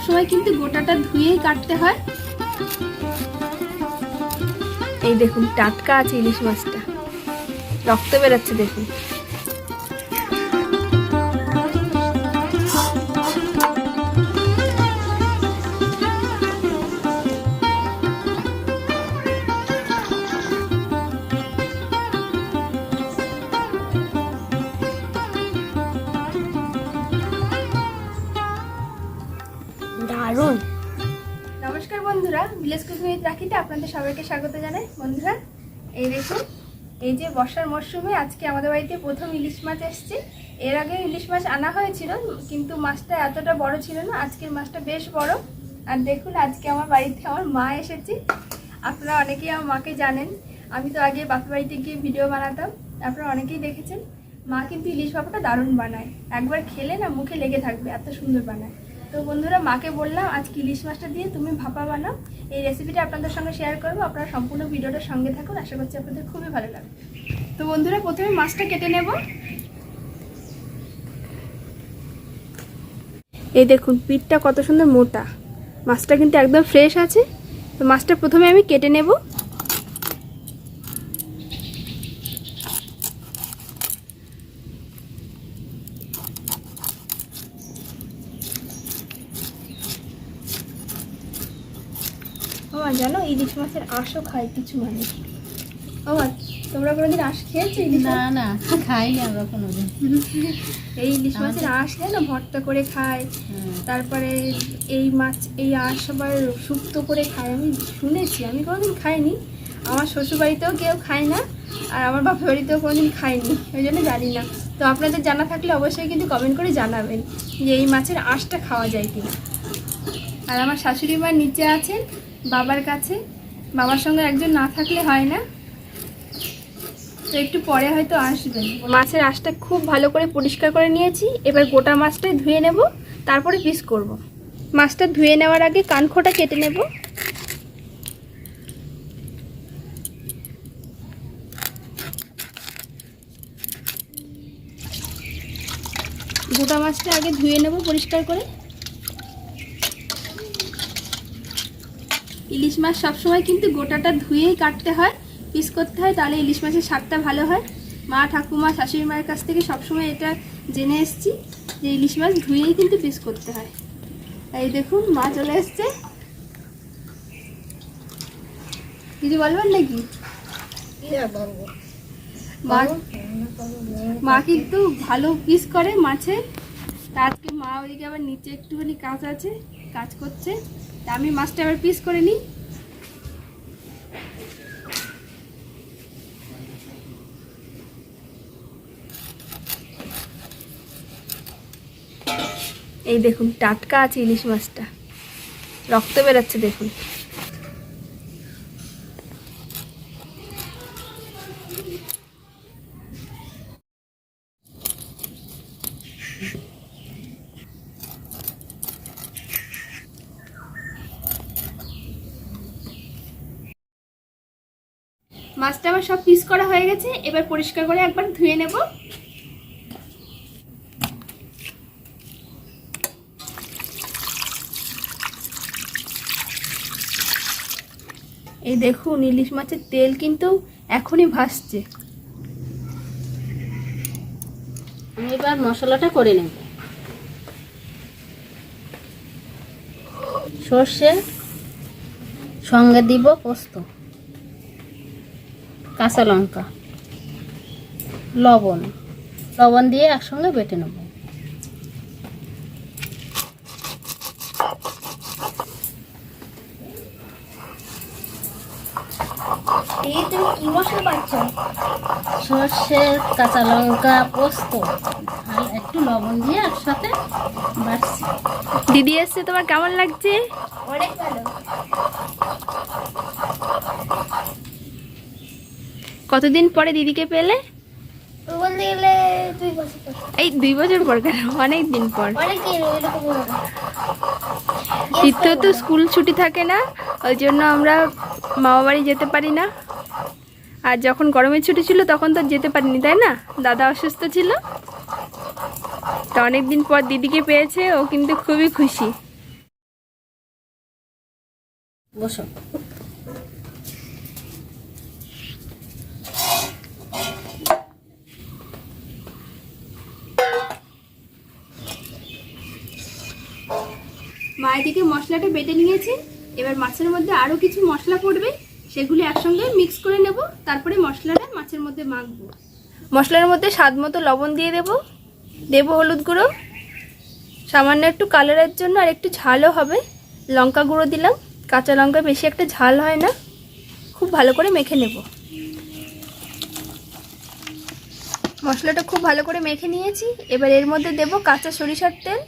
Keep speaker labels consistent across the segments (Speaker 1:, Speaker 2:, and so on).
Speaker 1: সবসময় কিন্তু গোটাটা ধুয়েই কাটতে হয়। এই দেখুন টাটকা আছে ইলিশ মাছটা, রক্ত বেরোচ্ছে দেখুন।
Speaker 2: দারুণ।
Speaker 1: নমস্কার বন্ধুরা, ভিলেজ কুকিং উইথ রাখিতে আপনাদের সবাইকে স্বাগত জানাই। বন্ধুরা এই দেখুন, এই যে বর্ষার মরশুমে আজকে আমাদের বাড়িতে প্রথম ইলিশ মাছ এসছে। এর আগে ইলিশ মাছ আনা হয়েছিল, কিন্তু মাছটা এতটা বড় ছিল না। আজকের মাছটা বেশ বড়। আর দেখুন আজকে আমার বাড়িতে আমার মা এসেছে। আপনারা অনেকেই আমার মাকে জানেন, আমি তো আগে বাপের বাড়িতে গিয়ে ভিডিও বানাতাম, আপনারা অনেকেই দেখেছেন। মা কিন্তু ইলিশ ভাপাটা দারুণ বানায়, একবার খেলে না মুখে লেগে থাকবে, এত সুন্দর বানায়। তো বন্ধুরা মাকে বললাম আজকে ইলিশ মাছটা দিয়ে তুমি ভাপা বানাও, এই রেসিপিটা আপনাদের সঙ্গে শেয়ার করবো। আপনারা সম্পূর্ণ ভিডিওটার সঙ্গে থাকুন, আশা করছি আপনাদের খুবই ভালো লাগবে। তো বন্ধুরা প্রথমে মাছটা কেটে নেব। এই দেখুন পিঠটা কত সুন্দর মোটা, মাছটা কিন্তু একদম ফ্রেশ আছে। তো মাছটা প্রথমে আমি কেটে নেব। জানো ইলিশ মাছের আঁশও খায় কিছু মানুষ। তোমরা কোনোদিন আঁশ খেয়েছো?
Speaker 2: না না, খাইনি আমরা কোনোদিন।
Speaker 1: এই ইলিশ মাছের আঁশ না ভর্তা করে খায়, তারপরে এই মাছ এই আঁশ আবার শুক্তো করে খায়। আমি শুনেছি, আমি কোনোদিন খাইনি। আমার শ্বশুরবাড়িতেও কেউ খায় না, আর আমার বাপের বাড়িতেও কোনোদিন খাইনি, ওই জন্য জানি না। তো আপনাদের জানা থাকলে অবশ্যই কিন্তু কমেন্ট করে জানাবেন যে এই মাছের আঁশটা খাওয়া যায় কিনা। আর আমার শাশুড়ি মা নিচে আছেন বাবার কাছে, বাবার সঙ্গে একজন না থাকলে হয় না, তো একটু পরে হয়তো আসবেন। মাছের আঁশটা খুব ভালো করে পরিষ্কার করে নিয়েছি। এবার গোটা মাছটাই ধুয়ে নেব, তারপরে পিস করব। মাছটা ধুয়ে নেওয়ার আগে কানখোটা কেটে নেব। গোটা মাছটা আগে ধুয়ে নেব পরিষ্কার করে। ইলিশ মাছ সবসময় কিন্তু গোটাটা ধুয়েই কাটতে হয়, পিস করতে হয়, তাহলে ইলিশ মাছের স্বাদটা ভালো হয়। মা ঠাকুমা শাশুড়ি মায়ের কাছ থেকে সবসময় এটা জেনে এসেছি যে ইলিশ মাছ ধুয়েই কিন্তু পিস করতে হয়। এই দেখুন মা চলে এসছে। কিছু বলবেন নাকি? মা কিন্তু ভালো পিস করে মাছের। আজকে মা ওইদিকে আবার নিচে একটুখানি কাজ আছে, কাজ করছে। আমি মাছটা আবার পিস করে নিই। এই দেখুন টাটকা আছে ইলিশ মাছটা, রক্ত বেরোচ্ছে দেখুন। মাছটা আমার সব পিস করা হয়ে গেছে, এবার পরিষ্কার করে একবার ধুয়ে নেব। এই দেখুন ইলিশ মাছের তেল কিন্তু এখনই ভাসছে।
Speaker 2: আমি এবার মশলাটা করে নেব। সর্ষে, সঙ্গে দিব পোস্ত, কাঁচা লঙ্কা, লবণ দিয়ে একসঙ্গে বেটে নেব।
Speaker 1: এই তুমি কি মশলা পাচ্ছ?
Speaker 2: সর্ষে, কাঁচা লঙ্কা, পোস্ত আর একটু লবণ দিয়ে একসাথে বাটছি।
Speaker 1: দিদি এসছে, তোমার কেমন লাগছে?
Speaker 3: অনেক ভালো।
Speaker 1: কতদিন পরে দিদিকে পেলে?
Speaker 3: বলতে গেলে 2 বছর পর।
Speaker 1: এই 2 বছর পর কেন, অনেক দিন পর।
Speaker 3: অনেক দিন এরকম
Speaker 1: তিথিও তো স্কুল ছুটি থাকে না, ওই জন্য আমরা মামা বাড়ি যেতে পারি না। আর যখন গরমের ছুটি ছিল তখন তো যেতে পারিনি, তাই না? দাদা অসুস্থ ছিল। তো অনেক দিন পর দিদিকে পেয়েছে, ও কিন্তু খুবই খুশি।
Speaker 2: বসো।
Speaker 1: মা এদিকে মশলাটা বেটে নিয়েছে। এবার মাছের মধ্যে আরো কিছু মশলা পড়বে, সেগুলো একসঙ্গে মিক্স করে নেব। তারপরে মশলাটা মাছের মধ্যে মাখবো। মশলার মধ্যে স্বাদ মতো লবণ দিয়ে দেব হলুদ গুঁড়ো, সামান্য একটু কালারের জন্য, আর একটু ঝালও হবে। লঙ্কা গুঁড়ো দিলাম, কাঁচা লঙ্কা বেশি একটা ঝাল হয় না। খুব ভালো করে মেখে নেব। মশলাটা খুব ভালো করে মেখে নিয়েছি। এবার এর মধ্যে দেব কাঁচা সরিষার তেল।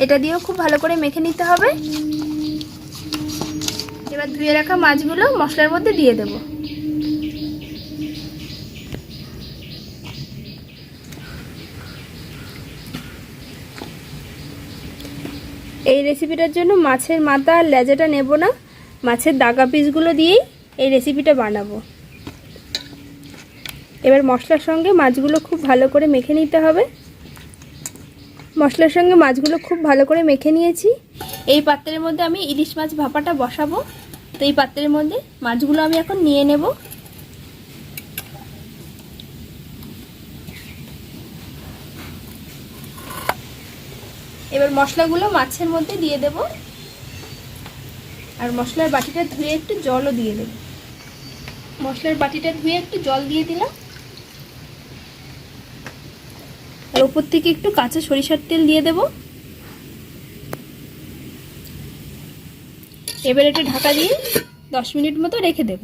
Speaker 1: এটা দিয়েও খুব ভালো করে মেখে নিতে হবে। এবার ধুয়ে রাখা মাছগুলো মশলার মধ্যে দিয়ে দেব। এই রেসিপিটার জন্য মাছের মাথা আর লেজাটা নেব না, মাছের দাগা পিসগুলো দিয়েই এই রেসিপিটা বানাবো। এবার মশলার সঙ্গে মাছগুলো খুব ভালো করে মেখে নিতে হবে। মশলার সঙ্গে মাছগুলো খুব ভালো করে মেখে নিয়েছি। এই পাত্রের মধ্যে আমি ইলিশ মাছ ভাপাটা বসাবো। তো এই পাত্রের মধ্যে মাছগুলো আমি এখন নিয়ে নেব। এবার মশলাগুলো মাছের মধ্যে দিয়ে দেব, আর মশলার বাটিটা ধুয়ে একটু জলও দিয়ে দেব। মশলার বাটিটা ধুয়ে একটু জল দিয়ে দিলাম, আর ওপর থেকে একটু কাঁচা সরিষার তেল দিয়ে দেব। এবার এটা ঢাকা দিয়ে 10 মিনিট মতো রেখে দেব।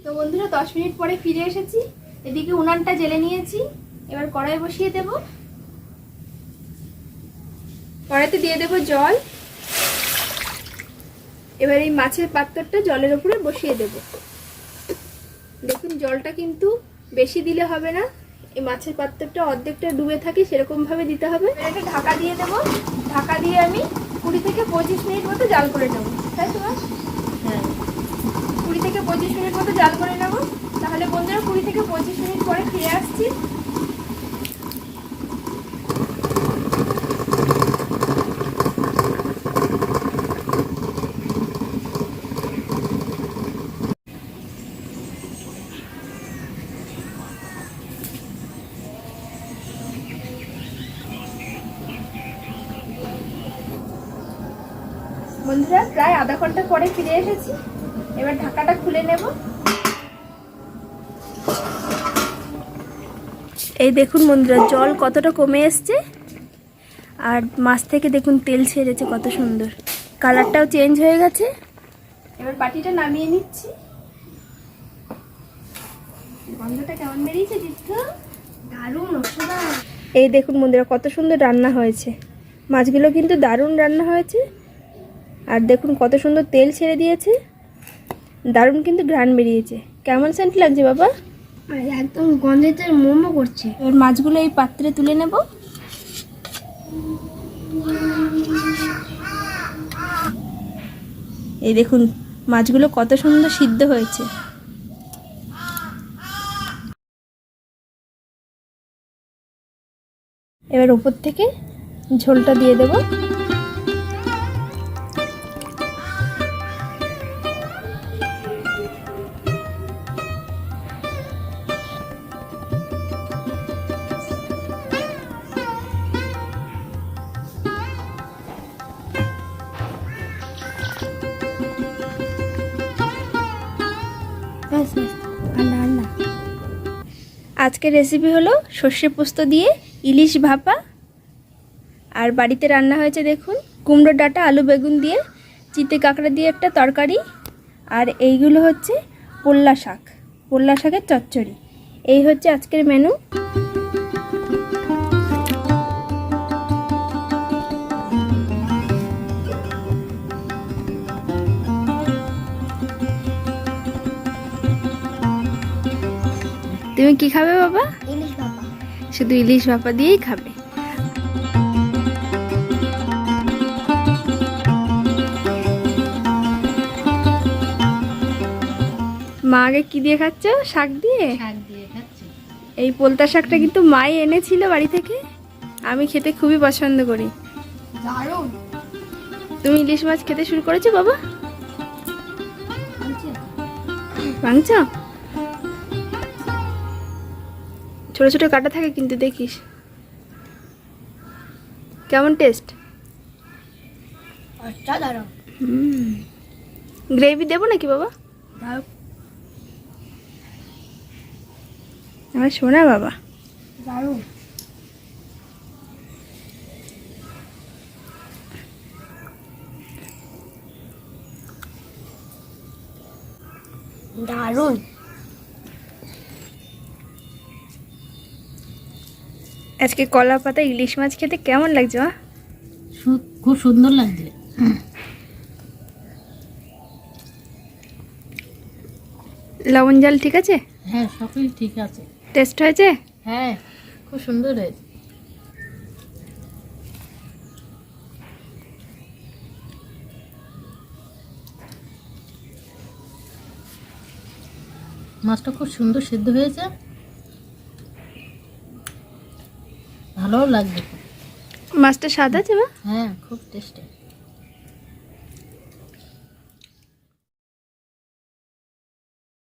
Speaker 1: তো বন্ধুরা 10 মিনিট পরে ফিরে এসেছি। এদিকে উনানটা জ্বেলে নিয়েছি। এবার কড়াই বসিয়ে দেব। কড়াইতে দিয়ে দেব জল। এবার এই মাছের পাত্রটা জলের উপরে বসিয়ে দেব। দেখুন জলটা কিন্তু বেশি দিলে হবে না, এই মাছের পাত্রটা অর্ধেকটা ডুবে থাকে সেরকম ভাবে দিতে হবে। এটা ঢাকা দিয়ে দেব। ঢাকা দিয়ে আমি 20 থেকে 25 মিনিট মতো জাল করে নেব। তাই তো?
Speaker 2: হ্যাঁ,
Speaker 1: 20 থেকে 25 মিনিট মতো জাল করে নেব। তাহলে বন্ধুরা 20 থেকে 25 মিনিট পরে ফিরে আসছি। বন্ধুরা প্রায় আধা ঘন্টা পরে ফিরে এসেছি। এবার ঢাকাটা খুলে নেব। এই দেখুন বন্ধুরা জল কতটা কমে এসছে, আর মাছ থেকে দেখুন তেল ছেড়েছে কত সুন্দর, কালারটাও চেঞ্জ হয়ে গেছে। এবার বাটিটা নামিয়ে নিচ্ছি। গন্ধটা কেমন বেরিয়েছে দিদি? দারুণ অসাধারণ। এই দেখুন বন্ধুরা কত সুন্দর রান্না হয়েছে। মাছগুলো কিন্তু দারুণ রান্না হয়েছে, আর দেখুন কত সুন্দর তেল ছেড়ে দিয়েছে, দারুণ কিন্তু ঘ্রাণ বেরিয়েছে। কেমন সেন্ট লাগছে বাবা?
Speaker 3: একদম গন্ধেতে মোমো করছে।
Speaker 1: এবার মাছগুলো এই পাত্রে তুলে নেব। এই দেখুন মাছগুলো কত সুন্দর সিদ্ধ হয়েছে। এবার উপর থেকে ঝোলটা দিয়ে দেব। আজকের রেসিপি হলো সর্ষে পোস্ত দিয়ে ইলিশ ভাপা, আর বাড়িতে রান্না হয়েছে দেখুন কুমড়োর ডাঁটা আলু বেগুন দিয়ে, চিতে কাঁকড়া দিয়ে একটা তরকারি, আর এইগুলো হচ্ছে পোল্লা শাকের চচ্চড়ি। এই হচ্ছে আজকের মেনু। তুমি কি খাবে বাবা?
Speaker 3: ইলিশ ভাপা।
Speaker 1: শুধু ইলিশ ভাপা দিয়েই খাবে। মা আগে কি দিয়ে খাচ্ছ? শাক দিয়ে?
Speaker 2: শাক দিয়ে খাচ্ছি।
Speaker 1: এই পোলতা শাকটা কিন্তু মাই এনেছিল বাড়ি থেকে, আমি খেতে খুবই পছন্দ করি।
Speaker 3: দারুণ।
Speaker 1: তুমি ইলিশ মাছ খেতে শুরু করেছো বাবা? ভাঙছ? ছোট ছোট কাটা থাকে কিন্তু দেখিস। কেমন টেস্ট?
Speaker 3: অসাধারণ।
Speaker 1: গ্রেভি দেবো নাকি বাবা? আমার শোনা বাবা।
Speaker 3: দারুণ। দারুণ।
Speaker 1: আজকে কলা পাতা ইলিশ মাছ খেতে কেমন লাগছে মা?
Speaker 2: খুব সুন্দর লাগছে।
Speaker 1: লবণ জল ঠিক আছে?
Speaker 2: হ্যাঁ, সবই ঠিক আছে।
Speaker 1: টেস্ট হয়েছে?
Speaker 2: হ্যাঁ, খুব সুন্দর হয়েছে। মাছটা খুব সুন্দর সিদ্ধ হয়েছে, ভালোও লাগবে।
Speaker 1: মাছটা স্বাদ আছে মা?
Speaker 2: হ্যাঁ, খুব টেস্টি।